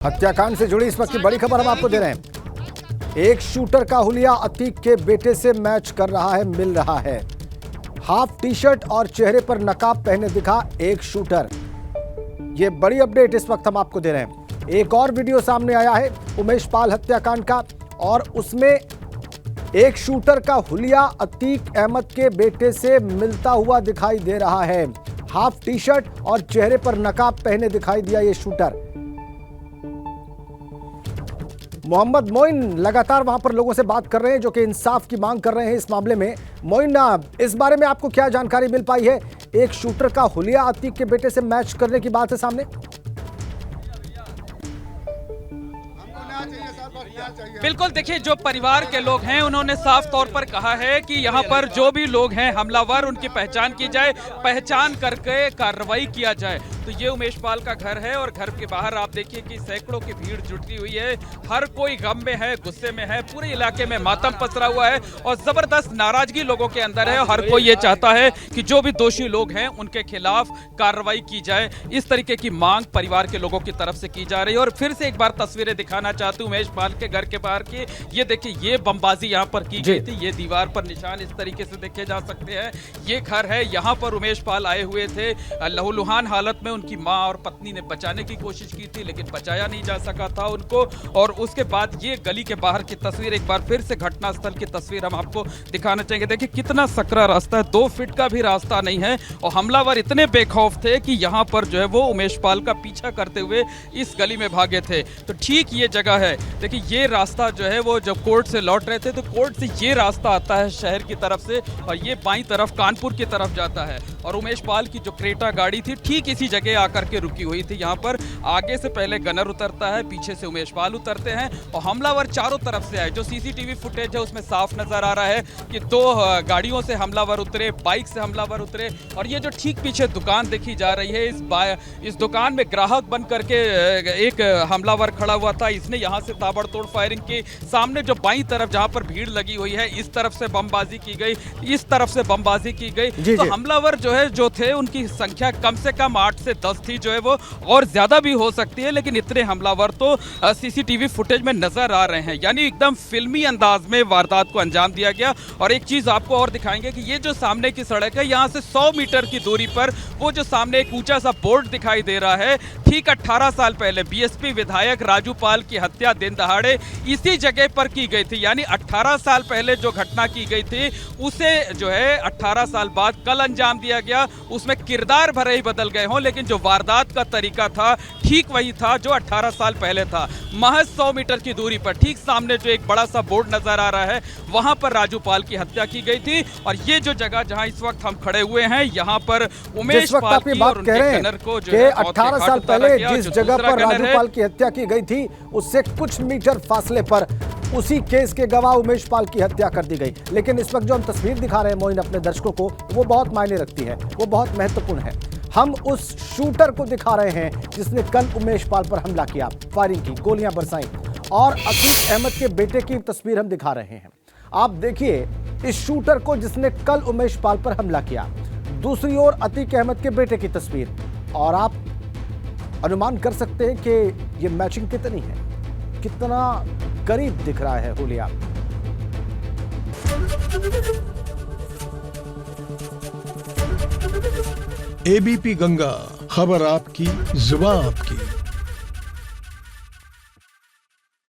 हत्याकांड से जुड़ी इस वक्त की बड़ी खबर हम आपको दे रहे हैं। एक शूटर का हुलिया अतीक के बेटे से मैच कर रहा है, मिल रहा है। हाफ टी शर्ट और चेहरे पर नकाब पहने दिखा एक शूटर। ये बड़ी अपडेट इस वक्त हम आपको दे रहे हैं। एक और वीडियो सामने आया है उमेश पाल हत्याकांड का, और उसमें एक शूटर का हुलिया अतीक अहमद के बेटे से मिलता हुआ दिखाई दे रहा है। हाफ टी शर्ट और चेहरे पर नकाब पहने दिखाई दिया ये शूटर। मोहम्मद मोइन लगातार वहां पर लोगों से बात कर रहे हैं जो कि इंसाफ की मांग कर रहे हैं इस मामले में। मोइन, इस बारे में आपको क्या जानकारी मिल पाई है? एक शूटर का हुलिया अतीक के बेटे से मैच करने की बात है सामने। बिल्कुल, देखिए, जो परिवार के लोग हैं उन्होंने साफ तौर पर कहा है कि यहाँ पर जो भी लोग हैं हमलावर, उनकी पहचान की जाए, पहचान करके कार्रवाई किया जाए। तो ये उमेश पाल का घर है और घर के बाहर आप देखिए कि सैकड़ों की भीड़ जुटी हुई है। हर कोई गम में है, गुस्से में है, पूरे इलाके में मातम पसरा हुआ है और जबरदस्त नाराजगी लोगों के अंदर है। हर कोई ये चाहता है कि जो भी दोषी लोग हैं उनके खिलाफ कार्रवाई की जाए। इस तरीके की मांग परिवार के लोगों की तरफ से की जा रही है। और फिर से एक बार तस्वीरें दिखाना चाहती हूँ उमेश पाल के घर के बाहर की। ये देखिए, ये बमबाजी यहाँ पर की गई थी। ये दीवार पर निशान इस तरीके से देखे जा सकते हैं। ये घर है, यहाँ पर उमेश पाल आए हुए थे लहूलुहान हालत में। उनकी मां और पत्नी ने बचाने की कोशिश की थी लेकिन बचाया नहीं जा सका था उनको। और उसके बाद ये गली के बाहर की तस्वीर, एक बार फिर से घटनास्थल की तस्वीर हम आपको दिखाना चाहेंगे। देखिए कितना सकरा रास्ता है, 2 फीट का भी रास्ता नहीं है और हमलावर इतने बेखौफ थे कि यहाँ पर जो है वो उमेश पाल का पीछा करते हुए इस गली में भागे थे। तो ठीक ये जगह है, देखिए ये रास्ता जो है वो जब कोर्ट से लौट रहे थे तो कोर्ट से ये रास्ता आता है शहर की तरफ से और ये बाईं तरफ कानपुर की तरफ जाता है। और उमेश पाल की जो क्रेटा गाड़ी थी ठीक इसी जगह आकर के रुकी हुई थी। यहाँ पर आगे से पहले गनर उतरता है, पीछे से उमेश पाल उतरते हैं और हमलावर चारों तरफ से आए। जो सीसीटीवी फुटेज है उसमें साफ नजर आ रहा है कि 2 गाड़ियों से हमलावर उतरे, बाइक से हमलावर उतरे। और ये जो ठीक पीछे दुकान देखी जा रही है, इस दुकान में ग्राहक बन करके एक हमलावर खड़ा हुआ था। इसने यहाँ से ताबड़तोड़ फायरिंग की। सामने जो बाईं तरफ जहाँ पर भीड़ लगी हुई है, इस तरफ से बमबाजी की गई, इस तरफ से बमबाजी की गई। तो हमलावर जो थे उनकी संख्या कम से कम 8 से 10 थी, जो है वो और ज्यादा भी हो सकती है, लेकिन इतने हमलावर तो सीसीटीवी फुटेज में नजर आ रहे हैं। यानी एकदम फिल्मी अंदाज में वारदात को अंजाम दिया गया। और एक चीज आपको और दिखाएंगे कि ये जो सामने की सड़क है, यहाँ से 100 मीटर की दूरी पर वो जो सामने एक ऊंचा सा बोर्ड दिखाई दे रहा है, ठीक 18 साल पहले बीएसपी विधायक राजू पाल की हत्या दिन दहाड़े इसी जगह पर की गई थी। यानी 18 साल पहले जो घटना की गई थी उसे जो है 18 साल बाद कल अंजाम दिया गया। उसमें किरदार भले ही बदल गए हों लेकिन जो वारदात का तरीका था ठीक वही था जो 18 साल पहले था। महज 100 मीटर की दूरी पर ठीक सामने जो एक बड़ा सा बोर्ड नजर आ रहा है, वहां पर राजू पाल की हत्या की गई थी। और ये जो जगह जहां इस वक्त हम खड़े हुए हैं, यहाँ पर उमेश पाल की और उनके गनर को जो है 18 साल पहले जिस जगह पर राजू पाल की हत्या की गई थी उससे कुछ मीटर फासले पर उसी केस के गवाह उमेश पाल की हत्या कर दी गई। लेकिन इस वक्त जो हम तस्वीर दिखा रहे हैं मोइन अपने दर्शकों को, वो बहुत मायने रखती है, वो बहुत महत्वपूर्ण है। हम उस शूटर को दिखा रहे हैं जिसने कल उमेश पाल पर हमला किया, फायरिंग की, गोलियां बरसाई। और अतीक अहमद के बेटे की तस्वीर हम दिखा रहे हैं। आप देखिए इस शूटर को जिसने कल उमेश पाल पर हमला किया, दूसरी ओर अतीक अहमद के बेटे की तस्वीर। और आप अनुमान कर सकते हैं कि यह मैचिंग कितनी है, कितना करीब दिख रहा है हुलिया। एबीपी गंगा, खबर आपकी, जुबान आपकी।